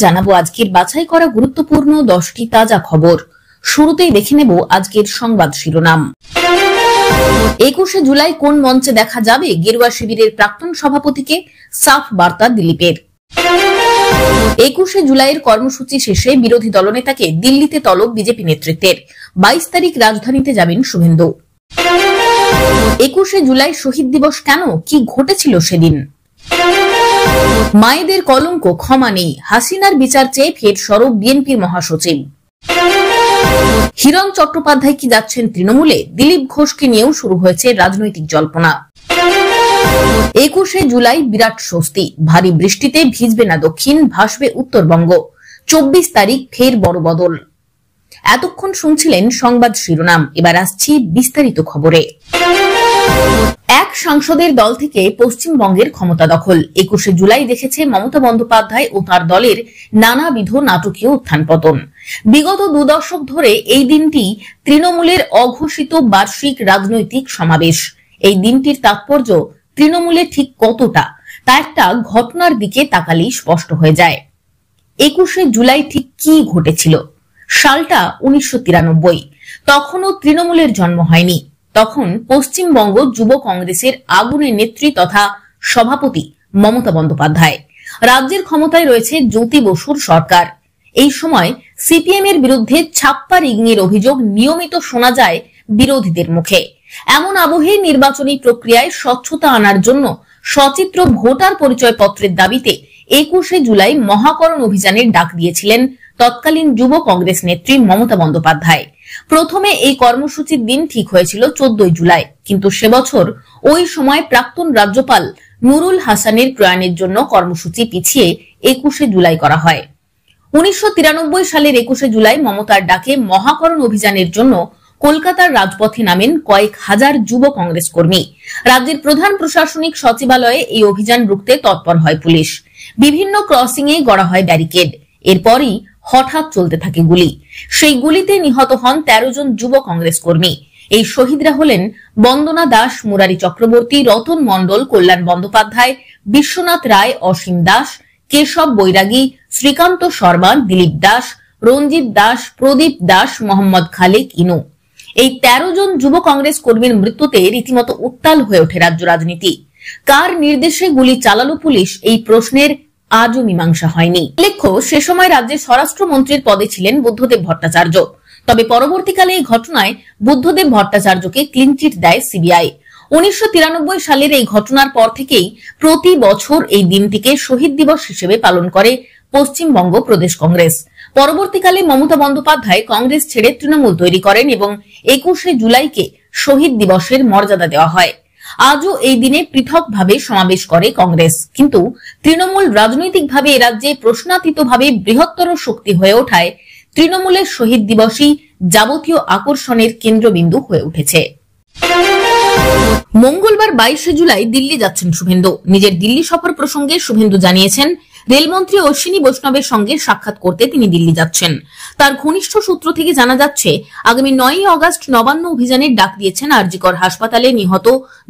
জানাবো আজকের বাছাই করা গুরুত্বপূর্ণ 10টি তাজা খবর। শুরুতেই দেখে নেব আজকের সংবাদ শিরোনাম। 21শে জুলাই কোন মঞ্চে দেখা যাবে গেরুয়া শিবিরের প্রাক্তন সভাপতিকে, সাফ বার্তা দিলীপের। 21শে জুলাইয়ের কর্মসূচি শেষে বিরোধী দলনেতাকে দিল্লিতে তলব বিজেপি নেতৃত্বের। 22 তারিখ রাজধানীতে যাবেন শুভেন্দু। 21শে জুলাই শহীদ দিবস কেন, কি ঘটেছিল সেদিন। মায়েদের কলঙ্ক ক্ষমা নেই, হাসিনার বিচার চেয়ে ফের সরব বিএনপির মহাসচিব। হিরণ চট্টোপাধ্যায় কি যাচ্ছেন তৃণমূলে, দিলীপ ঘোষকে নিয়েও শুরু হয়েছে রাজনৈতিক জল্পনা। 21শে জুলাই বিরাট স্বস্তি, ভারী বৃষ্টিতে ভিজবে না দক্ষিণ, ভাসবে উত্তরবঙ্গ। 24 তারিখ ফের বড় বদল। এতক্ষণ শুনছিলেন সংবাদ শিরোনাম, এবার আসছি বিস্তারিত খবরে। এক সাংসদের দল থেকে পশ্চিমবঙ্গের ক্ষমতা দখল। 21শে জুলাই দেখেছে মমতা বন্দ্যোপাধ্যায় ও তার দলের নানাবিধ নাটকীয় উত্থান পতন। বিগত 2 দশক ধরে এই দিনটি তৃণমূলের অঘোষিত বার্ষিক রাজনৈতিক সমাবেশ। এই দিনটির তাৎপর্য তৃণমূলে ঠিক কতটা, তা একটা ঘটনার দিকে তাকালেই স্পষ্ট হয়ে যায়। 21শে জুলাই ঠিক কি ঘটেছিল? সালটা 1993। তখনও তৃণমূলের জন্ম হয়নি। তখন পশ্চিমবঙ্গ যুব কংগ্রেসের আগুনে নেত্রী তথা সভাপতি মমতা বন্দ্যোপাধ্যায়। রাজ্যের ক্ষমতায় রয়েছে জ্যোতি বসুর সরকার। এই সময় সিপিএম এর বিরুদ্ধে ছাপ্পা রিগিংয়ের অভিযোগ নিয়মিত শোনা যায় বিরোধীদের মুখে। এমন আবহে নির্বাচনী প্রক্রিয়ায় স্বচ্ছতা আনার জন্য সচিত্র ভোটার পরিচয় পত্রের দাবিতে 21শে জুলাই মহাকরণ অভিযানের ডাক দিয়েছিলেন তৎকালীন যুব কংগ্রেস নেত্রী মমতা বন্দ্যোপাধ্যায়। প্রথমে এই কর্মসূচির দিন ঠিক হয়েছিল 14 জুলাই, কিন্তু সে বছর ওই সময় প্রাক্তন রাজ্যপাল নুরুল হাসানের প্রয়াণের জন্য কর্মসূচি পিছিয়ে 21শে জুলাই করা হয়। 1993 সালের 21শে জুলাই মমতার ডাকে মহাকরণ অভিযানের জন্য কলকাতার রাজপথে নামেন কয়েক হাজার যুব কংগ্রেস কর্মী। রাজ্যের প্রধান প্রশাসনিক সচিবালয়ে এই অভিযান রুখতে তৎপর হয় পুলিশ। বিভিন্ন ক্রসিং এ গড়া হয় ব্যারিকেড। এরপরই হঠাৎ চলতে থাকে গুলি। সেই গুলিতে নিহত হন 13 জন যুব কংগ্রেস কর্মী। এই শহীদরা হলেন বন্দনা দাস, মুরারি চক্রবর্তী, রতন মণ্ডল, কল্যাণ বন্দ্যোপাধ্যায়, বিশ্বনাথ রায়, অসীম দাস, কেশব বৈরাগী, শ্রীকান্ত শর্মা, দিলীপ দাস, রঞ্জিত দাস, প্রদীপ দাস, মোহাম্মদ খালেক ইনু। এই 13 জন যুব কংগ্রেস কর্মীর মৃত্যুতে রীতিমতো উত্তাল হয়ে ওঠে রাজ্য রাজনীতি। কার নির্দেশে গুলি চালালো পুলিশ, এই প্রশ্নের আজও মীমাংসা হয়নি। উল্লেখ্য, সে সময় রাজ্যের স্বরাষ্ট্রমন্ত্রীর পদে ছিলেন বুদ্ধদেব ভট্টাচার্য। তবে পরবর্তীকালে এই ঘটনায় বুদ্ধদেব ভট্টাচার্যকে ক্লিনচিট দেয় সিবিআই। 1993 সালের এই ঘটনার পর থেকেই প্রতি বছর এই দিনটিকে শহীদ দিবস হিসেবে পালন করে পশ্চিমবঙ্গ প্রদেশ কংগ্রেস। পরবর্তীকালে মমতা বন্দ্যোপাধ্যায় কংগ্রেস ছেড়ে তৃণমূল তৈরি করেন এবং 21শে জুলাইকে শহীদ দিবসের মর্যাদা দেওয়া হয়। আজও এই দিনে পৃথকভাবে সমাবেশ করে কংগ্রেস, কিন্তু তৃণমূল রাজনৈতিকভাবে এ রাজ্যে প্রশ্নাতীতভাবে বৃহত্তর শক্তি হয়ে ওঠায় তৃণমূলের শহীদ দিবসই যাবতীয় আকর্ষণের কেন্দ্রবিন্দু হয়ে উঠেছে। মঙ্গলবার 22শে জুলাই দিল্লি যাচ্ছেন শুভেন্দু। নিজের দিল্লি সফর প্রসঙ্গে শুভেন্দু জানিয়েছেন, রেলমন্ত্রী অশ্বিনী বৈষ্ণবের সঙ্গে সাক্ষাৎ করতে তিনি দিল্লি যাচ্ছেন। তার ঘনিষ্ঠ সূত্র থেকে জানা যাচ্ছে, আগামী 9ই আগস্ট নবান্ন অভিযানের ডাক দিয়েছেন আরজিকর হাসপাতালে নিহত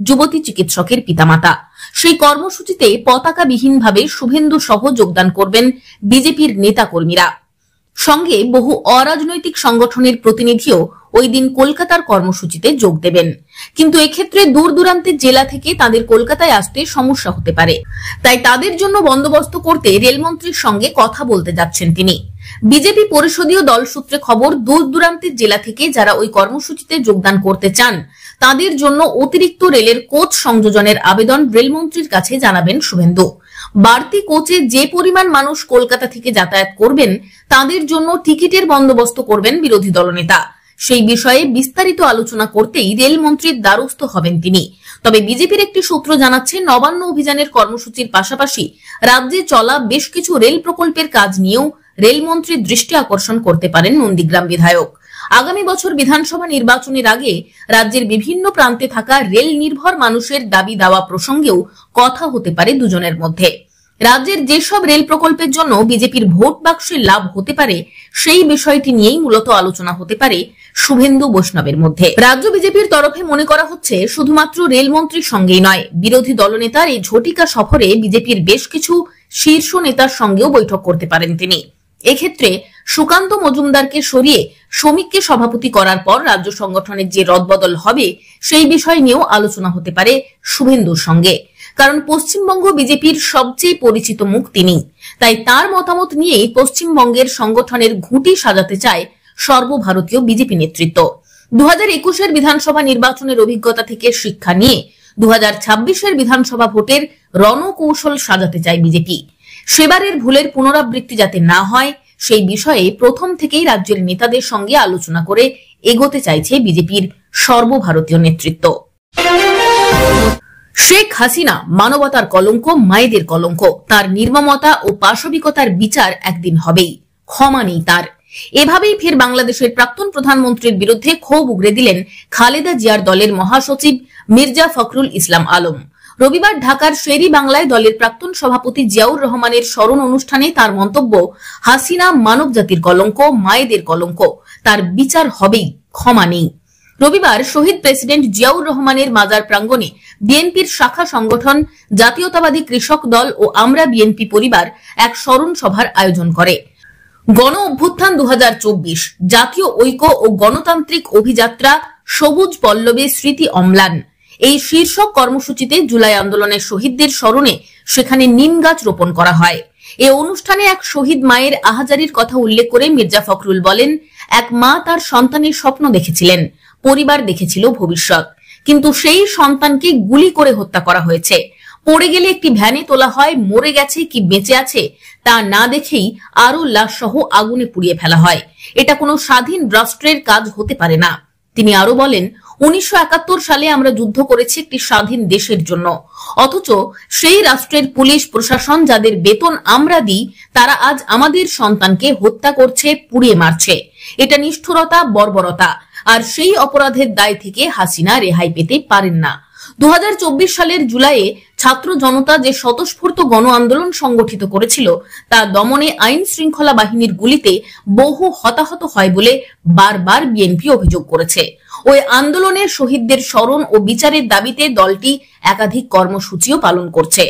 যুবতী চিকিৎসকের পিতামাতা। সেই কর্মসূচিতে পতাকাবিহীনভাবে শুভেন্দু সহ যোগদান করবেন বিজেপির নেতাকর্মীরা। সঙ্গে বহু অরাজনৈতিক সংগঠনের প্রতিনিধিও ওই দিন কলকাতার কর্মসূচিতে যোগ দেবেন। কিন্তু এক্ষেত্রে দূর দূরান্তের জেলা থেকে তাদের কলকাতায় আসতে সমস্যা হতে পারে, তাই তাদের জন্য বন্দোবস্ত করতে রেলমন্ত্রীর সঙ্গে কথা বলতে যাচ্ছেন তিনি। বিজেপি পরিষদীয় দল সূত্রে খবর, দূর দূরান্তের জেলা থেকে যারা ওই কর্মসূচিতে যোগদান করতে চান তাদের জন্য অতিরিক্ত রেলের কোচ সংযোজনের আবেদন রেলমন্ত্রীর কাছে জানাবেন শুভেন্দু। বাড়তি কোচে যে পরিমাণ মানুষ কলকাতা থেকে যাতায়াত করবেন তাদের জন্য টিকিটের বন্দোবস্ত করবেন বিরোধী দলনেতা। সেই বিষয়ে বিস্তারিত আলোচনা করতেই রেলমন্ত্রীর দ্বারস্থ হবেন তিনি। তবে বিজেপির একটি সূত্র জানাচ্ছে, নবান্ন অভিযানের কর্মসূচির পাশাপাশি রাজ্যে চলা বেশ কিছু রেল প্রকল্পের কাজ নিয়েও রেলমন্ত্রীর দৃষ্টি আকর্ষণ করতে পারেন নন্দীগ্রাম বিধায়ক। আগামী বছর বিধানসভা নির্বাচনের আগে রাজ্যের বিভিন্ন প্রান্তে থাকা রেল নির্ভর মানুষের দাবি দাওয়া প্রসঙ্গেও কথা হতে পারে দুজনের মধ্যে। রাজ্যের যেসব রেল প্রকল্পের জন্য বিজেপির ভোট বাক্সে লাভ হতে পারে সেই বিষয়টি নিয়েই মূলত আলোচনা হতে পারে শুভেন্দু বৈষ্ণবের মধ্যে। রাজ্য বিজেপির তরফে মনে করা হচ্ছে শুধুমাত্র রেলমন্ত্রীর সঙ্গেই নয়, বিরোধী দলনেতার এই ঝটিকা সফরে বিজেপির বেশ কিছু শীর্ষ নেতার সঙ্গেও বৈঠক করতে পারেন তিনি। এক্ষেত্রে সুকান্ত মজুমদারকে সরিয়ে শ্রমিককে সভাপতি করার পর রাজ্য সংগঠনের যে রদবদল হবে সেই বিষয় নিয়েও আলোচনা হতে পারে শুভেন্দুর সঙ্গে। কারণ পশ্চিমবঙ্গ বিজেপির সবচেয়ে পরিচিত মুখ তিনি, তাই তার মতামত নিয়েই পশ্চিমবঙ্গের সংগঠনের ঘুঁটি সাজাতে চায় সর্বভারতীয় বিজেপি নেতৃত্ব। 2021-এর বিধানসভা নির্বাচনের অভিজ্ঞতা থেকে শিক্ষা নিয়ে 2026-এর বিধানসভা ভোটের রণকৌশল সাজাতে চায় বিজেপি। সেবারের ভুলের পুনরাবৃত্তি যাতে না হয় সেই বিষয়ে প্রথম থেকেই রাজ্যের নেতাদের সঙ্গে আলোচনা করে এগোতে চাইছে বিজেপির সর্বভারতীয় নেতৃত্ব। শেখ হাসিনা মানবতার কলঙ্ক, মায়েদের কলঙ্ক। তার নির্মমতা ও পাশবিকতার বিচার একদিন হবেই, ক্ষমা নেই তার। এভাবেই ফের বাংলাদেশের প্রাক্তন প্রধানমন্ত্রীর বিরুদ্ধে ক্ষোভ উগরে দিলেন খালেদা জিয়ার দলের মহাসচিব মির্জা ফখরুল ইসলাম আলম। রবিবার ঢাকার শেরি বাংলায় দলের প্রাক্তন সভাপতি জিয়াউর রহমানের স্মরণ অনুষ্ঠানে তার মন্তব্য, হাসিনা মানব জাতির কলঙ্ক, মায়েদের কলঙ্ক, তার বিচার হবেই, ক্ষমা নেই। রবিবার শহীদ প্রেসিডেন্ট জিয়াউর রহমানের মাজার প্রাঙ্গণে বিএনপির শাখা সংগঠন জাতীয়তাবাদী কৃষক দল ও আমরা বিএনপি পরিবার এক স্মরণ সভার আয়োজন করে। গণ অভ্যুত্থান 2024, জাতীয় ঐক্য ও গণতান্ত্রিক অভিযাত্রা, সবুজ পল্লবে স্মৃতি অম্লান, এই শীর্ষক কর্মসূচিতে জুলাই আন্দোলনের শহীদদের স্মরণে সেখানে নিম গাছ রোপণ করা হয়। এ অনুষ্ঠানে এক শহীদ মায়ের আহাজারির কথা উল্লেখ করে মির্জা ফখরুল বলেন, এক মা তার সন্তানের স্বপ্ন দেখেছিলেন, পরিবার দেখেছিল ভবিষ্যৎ, কিন্তু সেই সন্তানকে গুলি করে হত্যা করা হয়েছে। পড়ে গেলে একটি ভ্যানে তোলা হয়, মরে গেছে কি বেঁচে আছে তা না দেখেই আরো লাশ সহ আগুনে পুড়িয়ে ফেলা হয়। এটা কোনো স্বাধীন রাষ্ট্রের কাজ হতে পারে না। তিনি আরো বলেন, 1971 সালে আমরা যুদ্ধ করেছি একটি স্বাধীন দেশের জন্য, অথচ সেই রাষ্ট্রের পুলিশ প্রশাসন যাদের বেতন আমরা দিই তারা আজ আমাদের সন্তানকে হত্যা করছে, পুড়িয়ে মারছে। এটা নিষ্ঠুরতা, বর্বরতা, আর সেই অপরাধের দায় থেকে হাসিনা রেহাই পেতে পারেন না। 2024 সালের জুলাইয়ে ছাত্র জনতা যে স্বতঃস্ফূর্ত গণ আন্দোলন সংগঠিত করেছিল তা দমনে আইন শৃঙ্খলা বাহিনীর গুলিতে বহু হতাহত হয় বলে বারবার বিএনপি অভিযোগ করেছে। ওই আন্দোলনের শহীদদের স্মরণ ও বিচারের দাবিতে দলটি একাধিক কর্মসূচিও পালন করছে।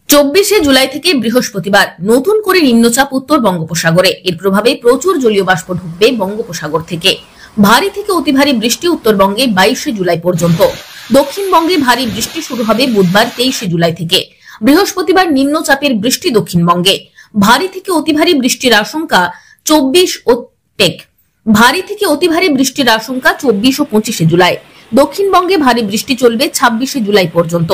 24শে জুলাই থেকে বৃহস্পতিবার নতুন করে নিম্নচাপ উত্তর বঙ্গোপসাগরে। এর প্রভাবে প্রচুর জলীয় বাষ্প ঢুকবে বঙ্গোপসাগর থেকে। ভারী থেকে অতি ভারী বৃষ্টি উত্তরবঙ্গে 22শে জুলাই পর্যন্ত। দক্ষিণবঙ্গে ভারী বৃষ্টি শুরু হবে বুধবার 23শে জুলাই থেকে। বৃহস্পতিবার নিম্নচাপের বৃষ্টি দক্ষিণবঙ্গে। ভারী থেকে অতি ভারী বৃষ্টির আশঙ্কা 24 ও ভারী থেকে অতি ভারী বৃষ্টির আশঙ্কা 24 ও 25শে জুলাই। দক্ষিণবঙ্গে ভারী বৃষ্টি চলবে 26শে জুলাই পর্যন্ত।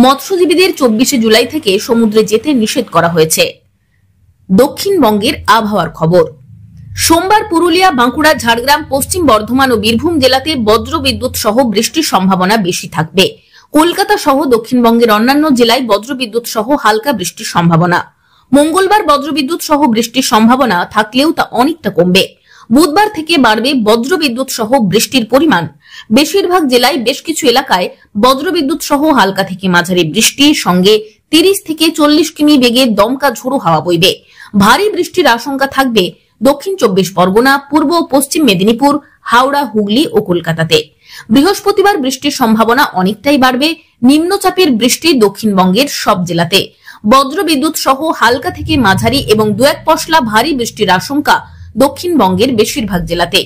মৎস্যজীবীদের 24শে জুলাই থেকে সমুদ্রে যেতে নিষেধ করা হয়েছে। দক্ষিণবঙ্গের আবহাওয়ার খবর। সোমবার পুরুলিয়া, বাঁকুড়া, ঝাড়গ্রাম, পশ্চিম বর্ধমান ও বীরভূম জেলাতে বজ্রবিদ্যুৎ সহ বৃষ্টির সম্ভাবনা বেশি থাকবে। কলকাতা সহ দক্ষিণবঙ্গের অন্যান্য জেলায় বজ্রবিদ্যুৎ সহ হালকা বৃষ্টির সম্ভাবনা। মঙ্গলবার বজ্রবিদ্যুৎ সহ বৃষ্টির সম্ভাবনা থাকলেও তা অনেকটা কমবে। বুধবার থেকে বাড়বে বজ্রবিদ্যুৎ সহ বৃষ্টির পরিমাণ। বেশিরভাগ জেলায় বেশ কিছু এলাকায় বজ্রবিদ্যুৎ সহ হালকা থেকে মাঝারি বৃষ্টির সঙ্গে 30 থেকে 40 কিমি বেগে দমকা ঝোড়ো হাওয়া বইবে। ভারী বৃষ্টির আশঙ্কা থাকবে দক্ষিণ 24 পরগনা, পূর্ব ও পশ্চিম মেদিনীপুর, হাওড়া, হুগলি ও কলকাতাতে। বৃহস্পতিবার বৃষ্টির সম্ভাবনা অনেকটাই বাড়বে। নিম্নচাপের বৃষ্টি দক্ষিণবঙ্গের সব জেলাতে। বজ্রবিদ্যুৎ সহ হালকা থেকে মাঝারি এবং 2-1 পশলা ভারী বৃষ্টির আশঙ্কা দক্ষিণবঙ্গের বেশিরভাগ জেলাতে।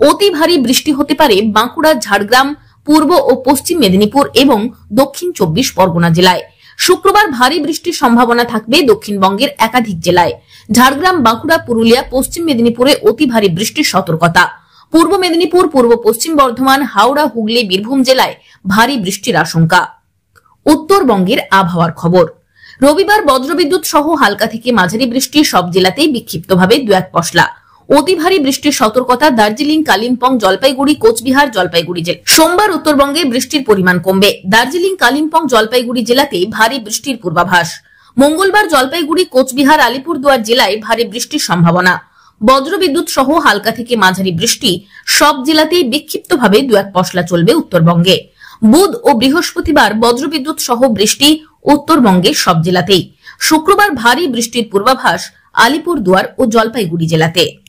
অতি ভারী বৃষ্টি হতে পারে বাঁকুড়া, ঝাড়গ্রাম, পূর্ব ও পশ্চিম মেদিনীপুর এবং দক্ষিণ 24 পরগনা জেলায়। শুক্রবার ভারী বৃষ্টির সম্ভাবনা থাকবে দক্ষিণবঙ্গের একাধিক জেলায়। ঝাড়গ্রাম, বাঁকুড়া, পুরুলিয়া, পশ্চিম মেদিনীপুরে অতি ভারী বৃষ্টির সতর্কতা। পূর্ব মেদিনীপুর, পূর্ব পশ্চিম বর্ধমান, হাওড়া, হুগলি, বীরভূম জেলায় ভারী বৃষ্টির আশঙ্কা। উত্তরবঙ্গের আবহাওয়ার খবর। রবিবার বজ্রবিদ্যুৎ সহ হালকা থেকে মাঝারি বৃষ্টি সব জেলাতেই বিক্ষিপ্তভাবে 2-1 পশলা। অতি ভারী বৃষ্টির সতর্কতা দার্জিলিং, কালিম্পং, জলপাইগুড়ি, কোচবিহার, জলপাইগুড়ি জেলা। সোমবার উত্তরবঙ্গে বৃষ্টির পরিমাণ কমবে। দার্জিলিং, কালিম্পং, জলপাইগুড়ি জেলাতে ভারী বৃষ্টির পূর্বাভাস। মঙ্গলবার জলপাইগুড়ি, কোচবিহার, আলিপুরদুয়ার জেলায় ভারী বৃষ্টির সম্ভাবনা। বজ্রবিদ্যুৎ সহ হালকা থেকে মাঝারি বৃষ্টি সব জেলাতেই বিক্ষিপ্তভাবে 2-1 পশলা চলবে উত্তরবঙ্গে। বুধ ও বৃহস্পতিবার বজ্রবিদ্যুৎ সহ বৃষ্টি উত্তরবঙ্গের সব জেলাতেই। শুক্রবার ভারী বৃষ্টির পূর্বাভাস আলিপুরদুয়ার ও জলপাইগুড়ি জেলাতে।